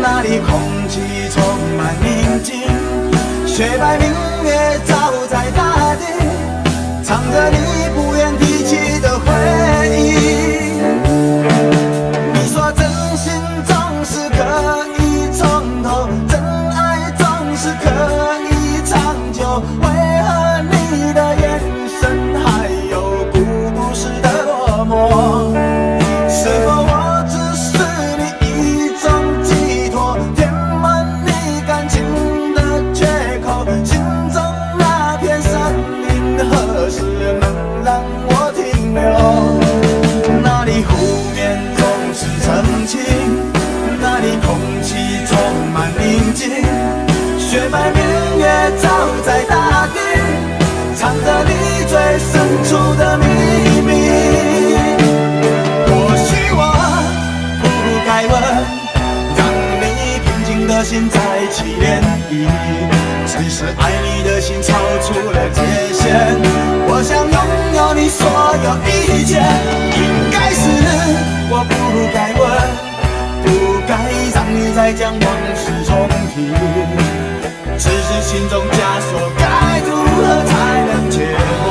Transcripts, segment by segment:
那里空气充满宁静，雪白明月照在大地，唱着你不愿提起的回忆。你说真心总是可以从头，真爱总是可以长久，为何你的眼神还有孤独时的落寞？是否我只是你一种寄托，填满你感情的缺口？心中那片森林何时能让我停留？那里湖面总是澄清，那里空气充满宁静，雪白明月照在大地，藏着你最深处的秘密。该问，让你平静的心再起涟漪。只是爱你的心超出了界限，我想拥有你所有一切。应该是我不该问，不该让你再将往事重提。只是心中枷锁，该如何才能解脱？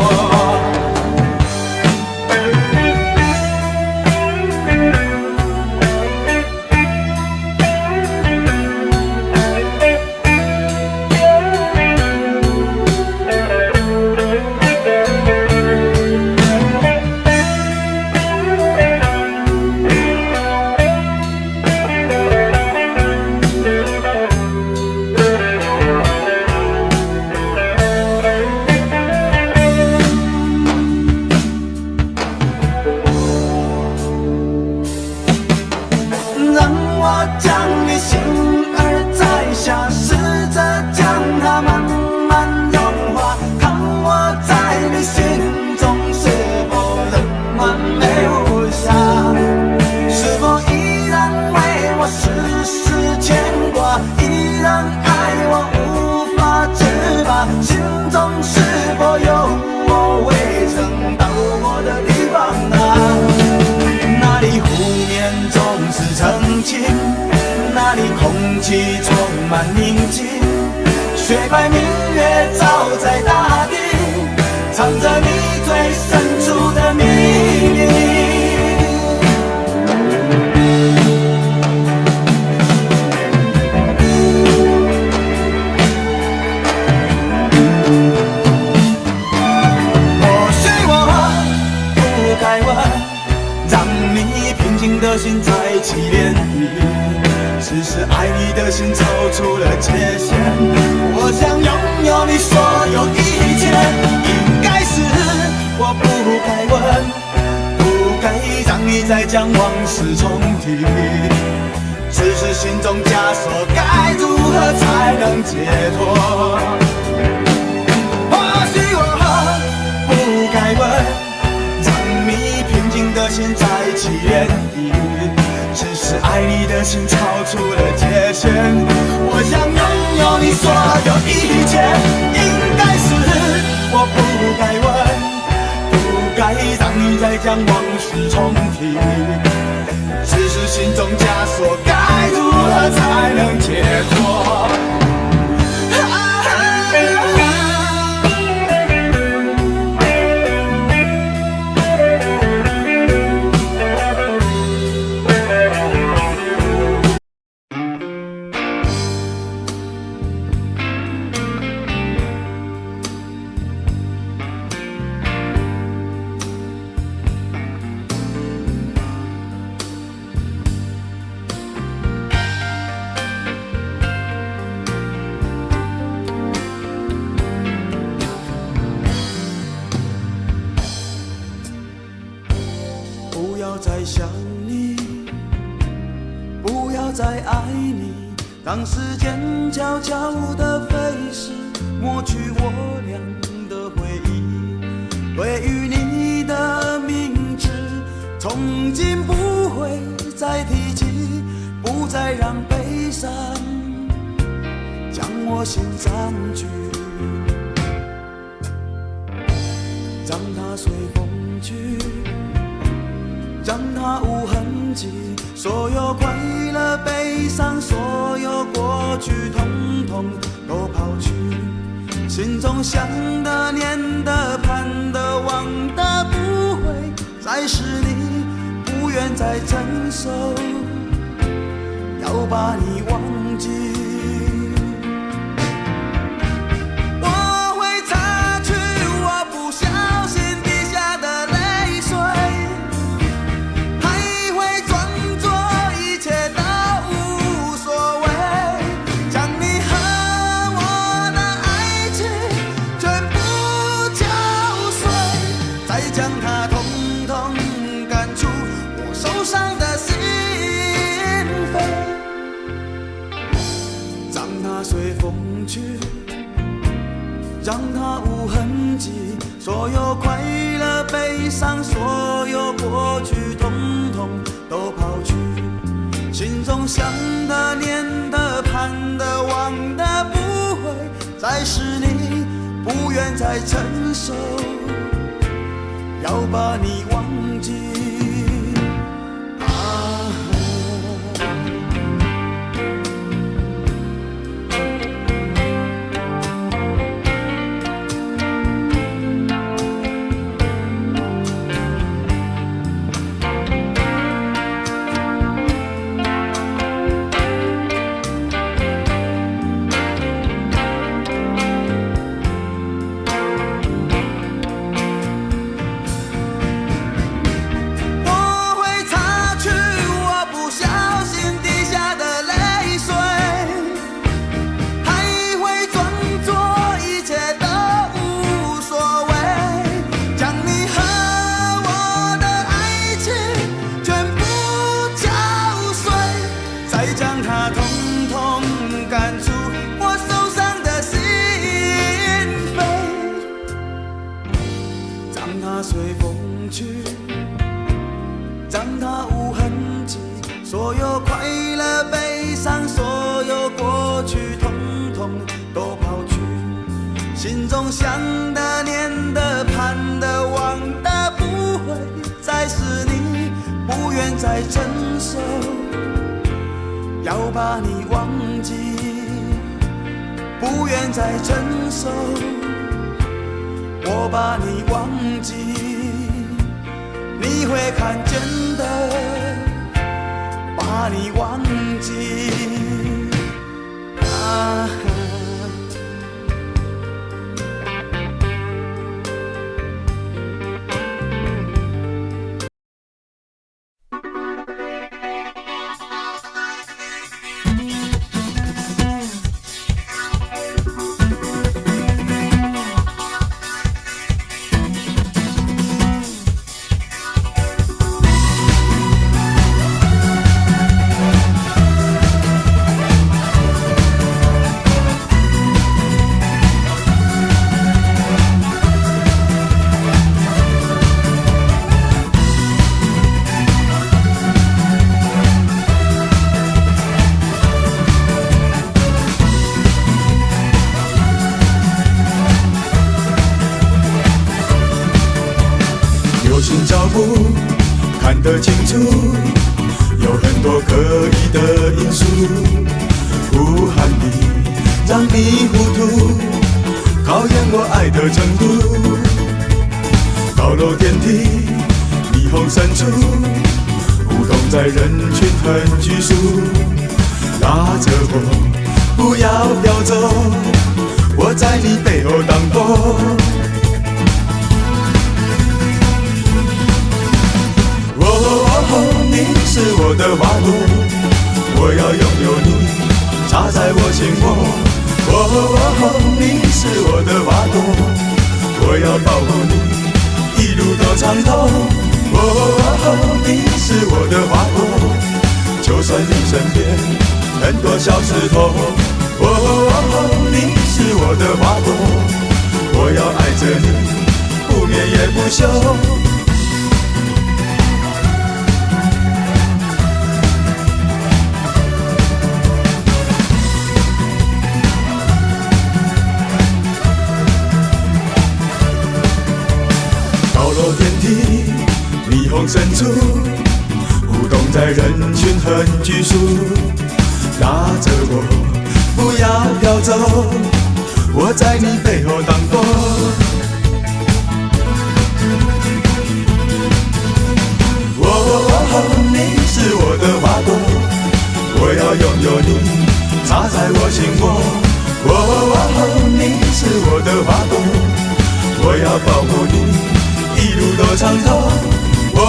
那里空气充满宁静，雪白明月照在大地，藏着你最深处的秘密。或许我不该问，让你平静的心再起涟漪。只是爱你的心超出了界限，我想拥有你所有一切。应该是我不该问，不该让你再将往事重提。只是心中枷锁，该如何才能解脱？或许我不该问，让你平静的心再起涟漪。只是爱你的心超出了界限，我想拥有你所有一切。应该是我不该问，不该让你再将往事重提。只是心中枷锁，该如何才能解脱？再想你，不要再爱你，让时间悄悄地飞逝，抹去我俩的回忆。对于你的名字，从今不会再提起，不再让悲伤将我心占据，让它随风去，让它无痕迹，所有快乐悲伤，所有过去统统都抛去，心中想的念的盼的望的不会再是你，不愿再承受，要把你忘记。我会擦去我不小心滴下的泪水，还会装作一切都无所谓，将你和我的爱情全部敲碎，再将它统统赶出我受伤的心扉，让它随风去，让它无痕迹，所有快乐悲伤，所有过去统统都抛去，心中想的念的盼的望的不会再是你，不愿再承受，要把你忘记。随风去，让它无痕迹，所有快乐悲伤，所有过去统统都抛去，心中想的念的盼的望的不会再是你，不愿再承受，要把你忘记，不愿再承受，我把你忘记，你会看见的，把你忘记。脚步看得清楚，有很多可疑的因素，呼喊你让你糊涂，考验我爱的程度。高楼电梯，霓虹深处，胡同在人群很拘束，拉着我不要飘走，我在你背后挡风。你是我的花朵，我要拥有你，插在我心窝。你是我的花朵，我要保护你，一路都畅通。哦，你是我的花朵，就算你身边很多小石头。哦，你是我的花朵，我要爱着你，不眠也不休。电梯，霓虹深处，舞动在人群很拘束。拉着我，不要飘走，我在你背后挡风。哦，你是我的花朵，我要拥有你，插在我心窝。哦，你是我的花朵，我要保护你。一路都畅通，哦，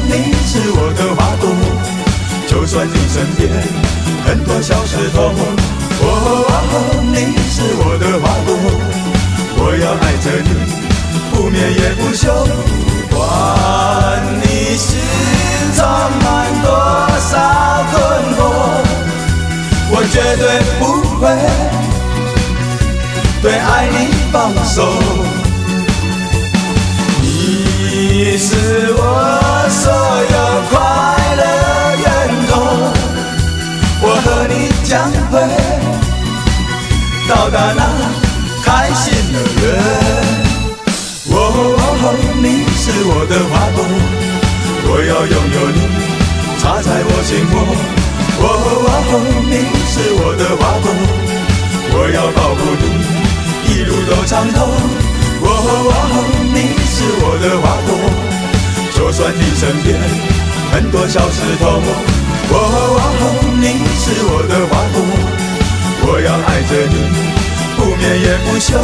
你是我的花朵，就算你身边很多小石头，哦，你是我的花朵，我要爱着你，不眠也不休。不管你心充满多少困惑，我绝对不会对爱你放手。你是我所有快乐源头，我和你将会到达那开心的人。哦，你是我的花朵，我要拥有你，插在我心窝。哦，你是我的花朵，我要保护你，一路都畅通。哦，你是我的花朵，就算你身边很多小石头。哦，你是我的花朵，我要爱着你，不眠也不休。